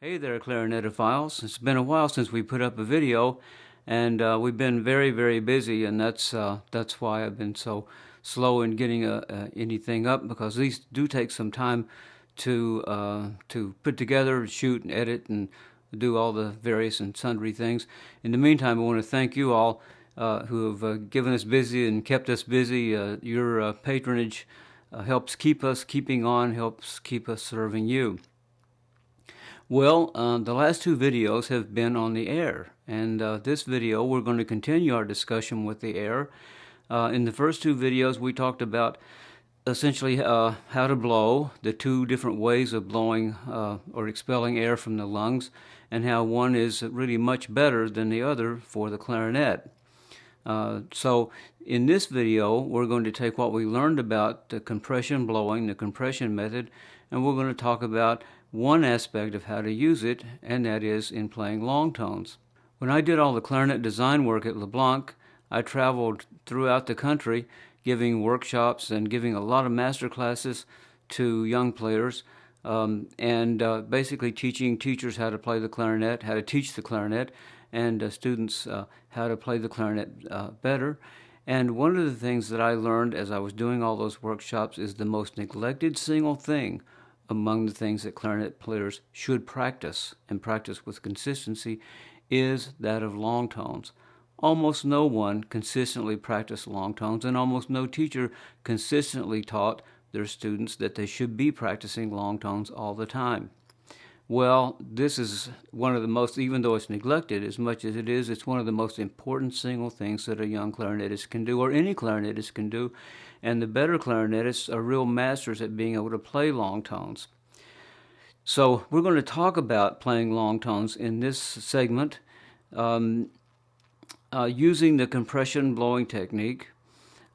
Hey there, clarinetophiles. It's been a while since we put up a video, and we've been very busy, and that's why I've been so slow in getting anything up, because these do take some time to put together, shoot, and edit, and do all the various and sundry things. In the meantime, I want to thank you all who have given us busy and kept us busy. Your patronage helps keep us keeping on, helps keep us serving you. Well, the last two videos have been on the air, and this video we're going to continue our discussion with the air. In the first two videos we talked about essentially how to blow, the two different ways of blowing or expelling air from the lungs, and how one is really much better than the other for the clarinet. So in this video we're going to take what we learned about the compression blowing, the compression method, and we're going to talk about one aspect of how to use it, and that is in playing long tones. When I did all the clarinet design work at LeBlanc, I traveled throughout the country giving workshops and giving a lot of master classes to young players, and basically teaching teachers how to play the clarinet, how to teach the clarinet, and students how to play the clarinet better. And one of the things that I learned as I was doing all those workshops is the most neglected single thing among the things that clarinet players should practice, and practice with consistency, is that of long tones. Almost no one consistently practiced long tones, and almost no teacher consistently taught their students that they should be practicing long tones all the time. Well, this is one of the most, even though it's neglected as much as it is, it's one of the most important single things that a young clarinetist can do, or any clarinetist can do. And the better clarinetists are real masters at being able to play long tones. So we're going to talk about playing long tones in this segment using the compression blowing technique.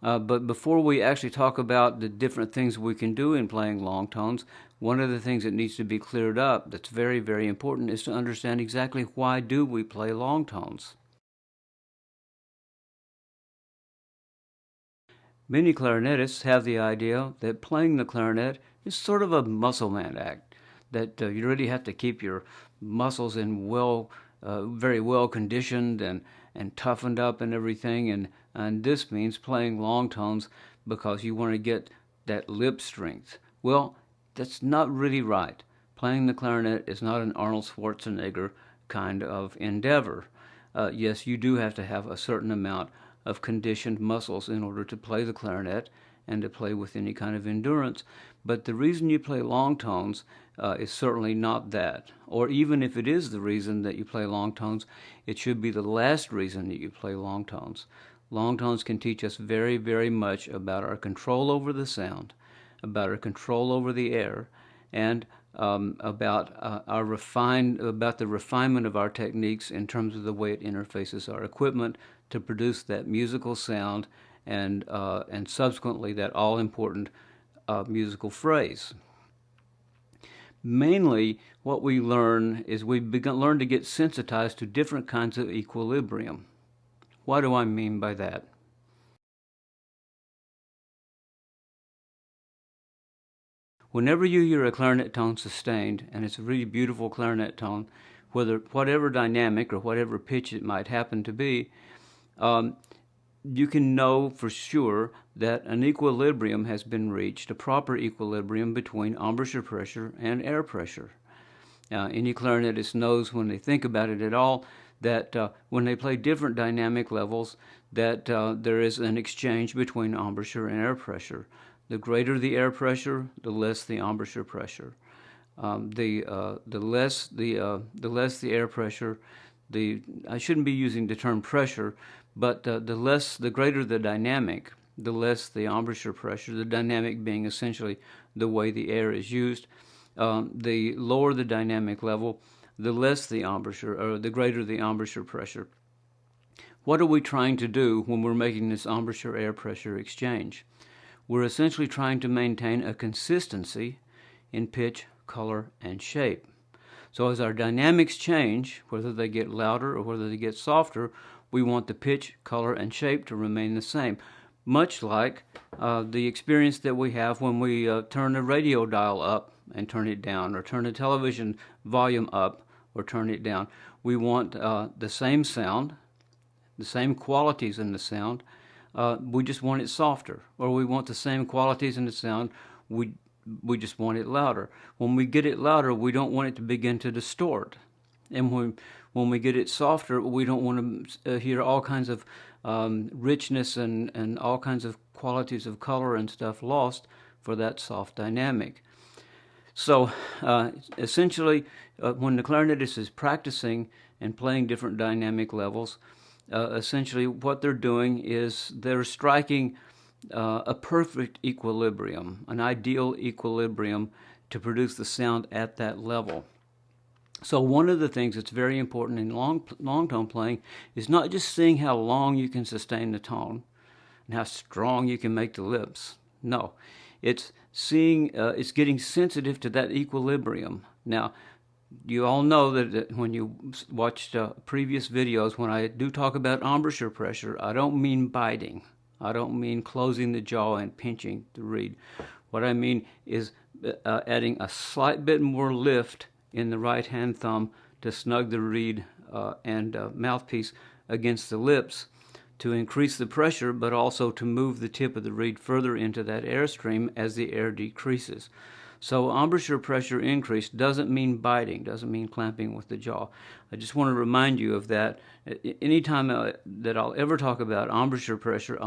But before we actually talk about the different things we can do in playing long tones, one of the things that needs to be cleared up that's very important is to understand exactly why do we play long tones. Many clarinetists have the idea that playing the clarinet is sort of a muscle man act, that you really have to keep your muscles in very well conditioned and toughened up and everything, and this means playing long tones because you want to get that lip strength. Well, that's not really right. Playing the clarinet is not an Arnold Schwarzenegger kind of endeavor. Yes, you do have to have a certain amount of conditioned muscles in order to play the clarinet and to play with any kind of endurance. But the reason you play long tones is certainly not that. Or even if it is the reason that you play long tones, it should be the last reason that you play long tones. Long tones can teach us very much about our control over the sound, about our control over the air, and about the refinement of our techniques in terms of the way it interfaces our equipment to produce that musical sound and subsequently that all-important musical phrase. Mainly, what we learn is we learn to get sensitized to different kinds of equilibrium. What do I mean by that? Whenever you hear a clarinet tone sustained, and it's a really beautiful clarinet tone, whatever dynamic or whatever pitch it might happen to be, you can know for sure that an equilibrium has been reached, a proper equilibrium between embouchure pressure and air pressure. Any clarinetist knows, when they think about it at all, that when they play different dynamic levels, that there is an exchange between embouchure and air pressure. The greater the air pressure, the less the embouchure pressure. The less the air pressure, I shouldn't be using the term pressure, but the greater the dynamic, the less the embouchure pressure. The dynamic being essentially the way the air is used. The lower the dynamic level, the less the embouchure, or the greater the embouchure pressure. What are we trying to do when we're making this embouchure air pressure exchange? We're essentially trying to maintain a consistency in pitch, color, and shape. So as our dynamics change, whether they get louder or whether they get softer, we want the pitch, color, and shape to remain the same. Much like the experience that we have when we turn the radio dial up and turn it down, or turn the television volume up or turn it down. We want the same sound, the same qualities in the sound. We just want it softer, or we want the same qualities in the sound. We just want it louder. When we get it louder, we don't want it to begin to distort. And when we get it softer, we don't want to hear all kinds of richness and all kinds of qualities of color and stuff lost for that soft dynamic. So essentially, when the clarinetist is practicing and playing different dynamic levels, essentially what they're doing is they're striking a perfect equilibrium, an ideal equilibrium to produce the sound at that level. So one of the things that's very important in long tone playing is not just seeing how long you can sustain the tone and how strong you can make the lips. No, it's seeing, it's getting sensitive to that equilibrium. Now, you all know that when you watched previous videos, when I do talk about embouchure pressure, I don't mean biting. I don't mean closing the jaw and pinching the reed. What I mean is adding a slight bit more lift in the right hand thumb to snug the reed and mouthpiece against the lips to increase the pressure, but also to move the tip of the reed further into that airstream as the air decreases. So embouchure pressure increase doesn't mean biting, doesn't mean clamping with the jaw. I just want to remind you of that. Anytime that I'll ever talk about embouchure pressure,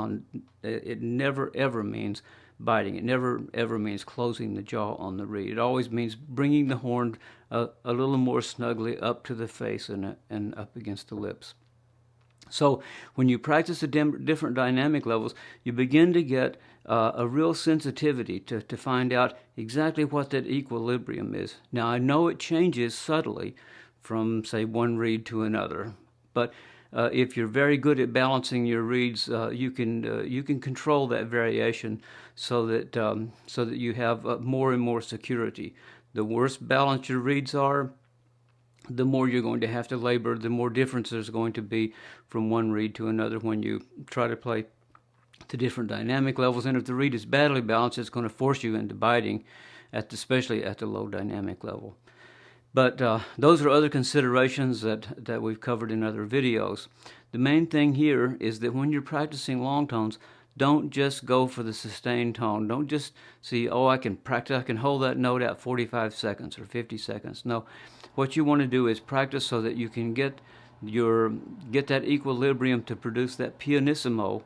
it never ever means biting. It never ever means closing the jaw on the reed. It always means bringing the horn a little more snugly up to the face and up against the lips. So when you practice the different dynamic levels, you begin to get a real sensitivity to find out exactly what that equilibrium is. Now, I know it changes subtly from, say, one reed to another, but if you're very good at balancing your reeds, you can control that variation so that you have more and more security. The worse balanced your reeds are, the more you're going to have to labor, the more difference there's going to be from one reed to another when you try to play the different dynamic levels. And if the reed is badly balanced, it's going to force you into biting, especially at the low dynamic level. But those are other considerations that we've covered in other videos. The main thing here is that when you're practicing long tones, don't just go for the sustained tone. Don't just see, oh, I can practice, I can hold that note out 45 seconds or 50 seconds. No, what you want to do is practice so that you can get that equilibrium to produce that pianissimo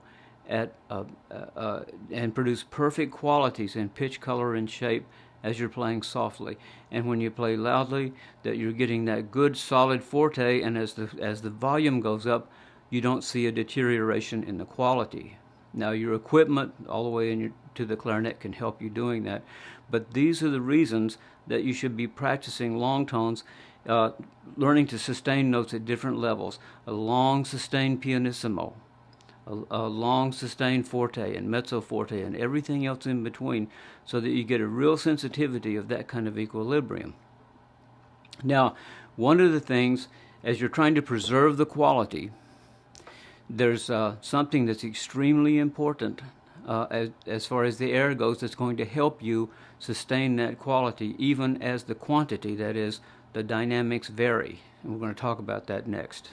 and produce perfect qualities in pitch, color, and shape as you're playing softly. And when you play loudly, that you're getting that good solid forte, and as the volume goes up, you don't see a deterioration in the quality. Now, your equipment all the way to the clarinet can help you doing that, but these are the reasons that you should be practicing long tones, learning to sustain notes at different levels. A long sustained pianissimo, a long sustained forte and mezzo forte and everything else in between, so that you get a real sensitivity of that kind of equilibrium. Now, one of the things, as you're trying to preserve the quality, there's something that's extremely important as far as the air goes, that's going to help you sustain that quality even as the quantity, that is, the dynamics, vary. And we're going to talk about that next.